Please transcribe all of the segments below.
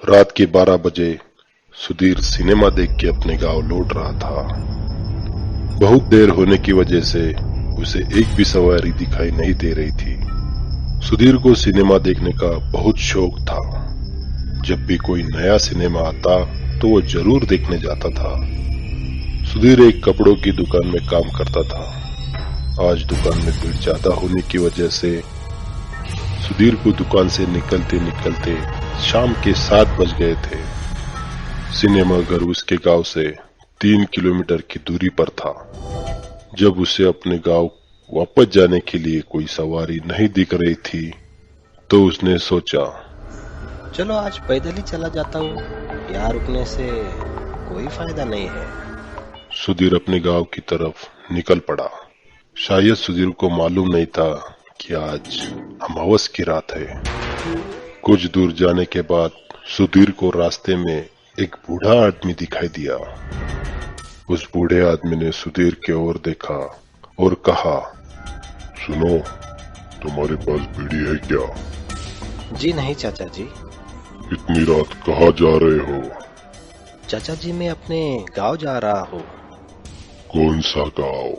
रात के 12 बजे सुधीर सिनेमा देख के अपने गांव लौट रहा था। बहुत देर होने की वजह से उसे एक भी सवारी दिखाई नहीं दे रही थी। सुधीर को सिनेमा देखने का बहुत शौक था। जब भी कोई नया सिनेमा आता तो वो जरूर देखने जाता था। सुधीर एक कपड़ों की दुकान में काम करता था। आज दुकान में भीड़ ज्यादा होने की वजह से सुधीर को दुकान से निकलते निकलते शाम के 7 बज गए थे। सिनेमा घर उसके गांव से 3 किलोमीटर की दूरी पर था। जब उसे अपने गांव वापस जाने के लिए कोई सवारी नहीं दिख रही थी तो उसने सोचा, चलो आज पैदल ही चला जाता हूँ। यहाँ रुकने से कोई फायदा नहीं है। सुधीर अपने गांव की तरफ निकल पड़ा। शायद सुधीर को मालूम नहीं था कि आज अमावस की रात है। कुछ दूर जाने के बाद सुधीर को रास्ते में एक बूढ़ा आदमी दिखाई दिया। उस बूढ़े आदमी ने सुधीर की ओर देखा और कहा, सुनो, तुम्हारे पास बीड़ी है क्या? जी नहीं चाचा जी। इतनी रात कहाँ जा रहे हो? चाचा जी मैं अपने गांव जा रहा हूँ। कौन सा गांव?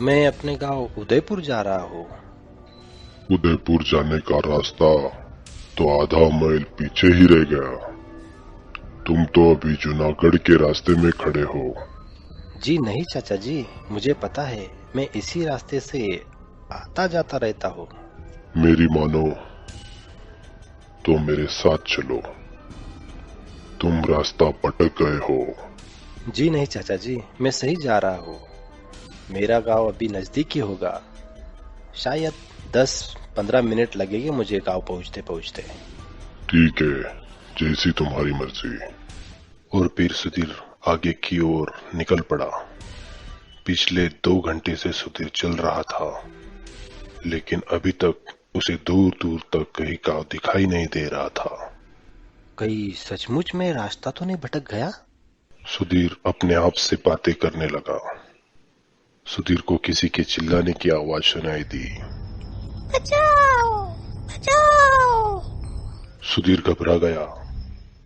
मैं अपने गांव उदयपुर जा रहा हूँ। उदयपुर जाने का रास्ता तो आधा मील पीछे ही रह गया। तुम तो अभी जूनागढ़ के रास्ते में खड़े हो। जी नहीं चाचा जी, मुझे पता है, मैं इसी रास्ते से आता जाता रहता हूँ। मेरी मानो तो मेरे साथ चलो। तुम रास्ता भटक गए हो। जी नहीं चाचा जी, मैं सही जा रहा हूँ। मेरा गांव अभी नजदीक ही होगा। शायद 10-15 मिनट लगेंगे मुझे गांव पहुंचते पहुंचते। ठीक है, जैसी तुम्हारी मर्जी। और फिर सुधीर आगे की ओर निकल पड़ा। पिछले 2 घंटे से सुधीर चल रहा था, लेकिन अभी तक उसे दूर दूर तक कहीं गांव दिखाई नहीं दे रहा था। कहीं सचमुच में रास्ता तो नहीं भटक गया? सुधीर अपने आप से बातें करने लगा। सुधीर को किसी के चिल्लाने की आवाज सुनाई दी। बचाओ! बचाओ! सुधीर घबरा गया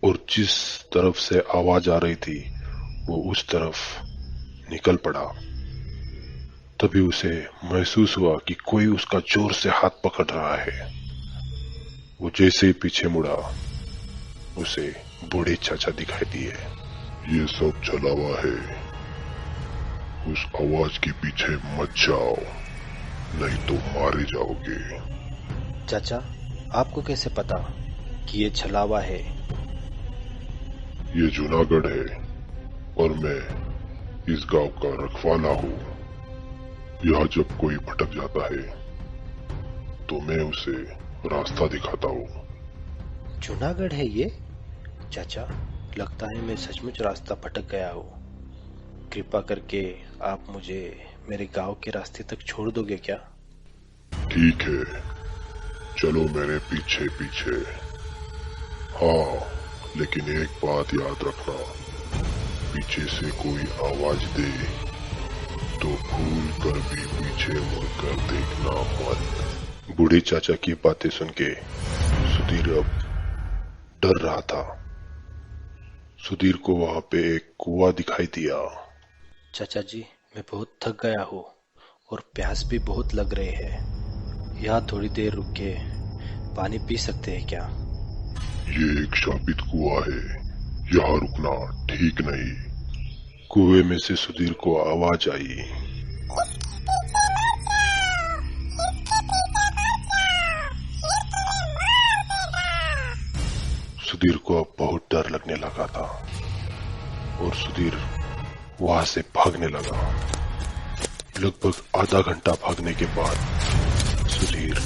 और जिस तरफ से आवाज आ रही थी वो उस तरफ निकल पड़ा। तभी उसे महसूस हुआ कि कोई उसका जोर से हाथ पकड़ रहा है। वो जैसे ही पीछे मुड़ा, उसे बूढ़े चाचा दिखाई दिए। ये सब छलावा है। उस आवाज के पीछे मत जाओ, नहीं तो मारे जाओगे। चाचा, आपको कैसे पता कि ये छलावा है? ये जूनागढ़ है और मैं इस गांव का रखवाला हूँ। यहाँ जब कोई भटक जाता है तो मैं उसे रास्ता दिखाता हूँ। जूनागढ़ है ये? चाचा, लगता है मैं सचमुच रास्ता भटक गया हूँ। कृपा करके आप मुझे मेरे गांव के रास्ते तक छोड़ दोगे क्या? ठीक है, चलो मेरे पीछे पीछे। हाँ, लेकिन एक बात याद रखना, पीछे से कोई आवाज दे तो भूल कर भी पीछे मुड़कर देखना मत। बूढ़े चाचा की बातें सुन के सुधीर अब डर रहा था। सुधीर को वहां पे एक कुआं दिखाई दिया। चाचा जी, मैं बहुत थक गया हूँ और प्यास भी बहुत लग रही है। यहाँ थोड़ी देर रुक के पानी पी सकते हैं क्या? ये एक शापित कुआं है, यहाँ रुकना ठीक नहीं। कुएं में से सुधीर को आवाज आई, सुधीर को अब बहुत डर लगने लगा था और सुधीर वहां से भागने लगा। लगभग आधा घंटा भागने के बाद सुधीर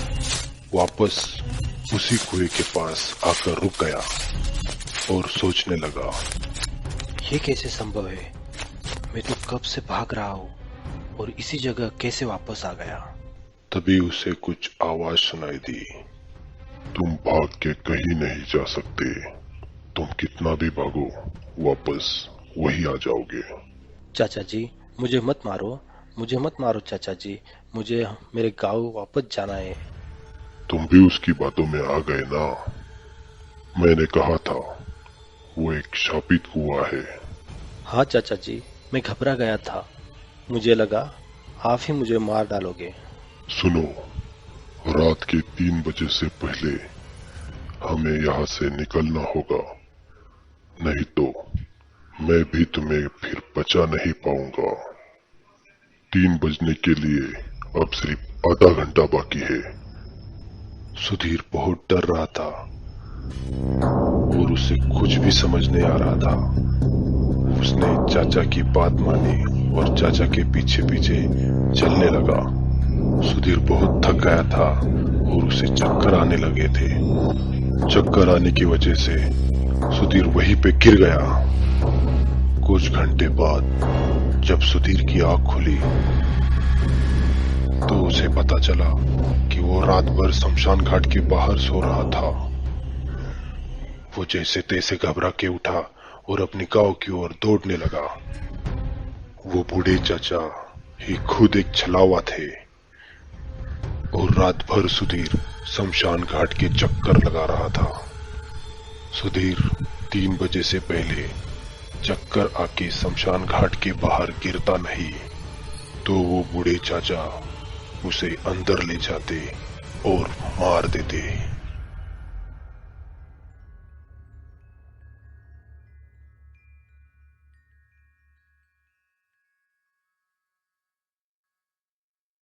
वापस उसी कुएं के पास आकर रुक गया और सोचने लगा, ये कैसे संभव है? मैं तो कब से भाग रहा हूँ और इसी जगह कैसे वापस आ गया? तभी उसे कुछ आवाज सुनाई दी, तुम भाग के कहीं नहीं जा सकते। तुम कितना भी भागो वापस वही आ जाओगे। चाचा जी, मुझे मत मारो, मुझे मत मारो चाचा जी, मुझे मेरे गांव वापस जाना है। तुम भी उसकी बातों में आ गए ना? मैंने कहा था वो एक शापित कुआं है। हाँ चाचा जी, मैं घबरा गया था। मुझे लगा आप ही मुझे मार डालोगे। सुनो, रात के 3 बजे से पहले हमें यहाँ से निकलना होगा, नहीं तो मैं भी तुम्हें फिर बचा नहीं पाऊंगा। 3 बजने के लिए अब सिर्फ आधा घंटा बाकी है। सुधीर बहुत डर रहा था और उसे कुछ भी समझ नहीं आ रहा था। उसने चाचा की बात मानी और चाचा के पीछे पीछे चलने लगा। सुधीर बहुत थक गया था और उसे चक्कर आने लगे थे। चक्कर आने की वजह से सुधीर वहीं पे गिर गया। कुछ घंटे बाद जब सुधीर की आंख खुली तो उसे पता चला कि वो रात भर शमशान घाट के बाहर सो रहा था। वो जैसे तैसे घबरा के उठा और अपनी गांव की ओर दौड़ने लगा। वो बूढ़े चाचा ही खुद एक छलावा थे और रात भर सुधीर शमशान घाट के चक्कर लगा रहा था। सुधीर 3 बजे से पहले चक्कर आके शमशान घाट के बाहर गिरता नहीं तो वो बूढ़े चाचा उसे अंदर ले जाते और मार देते।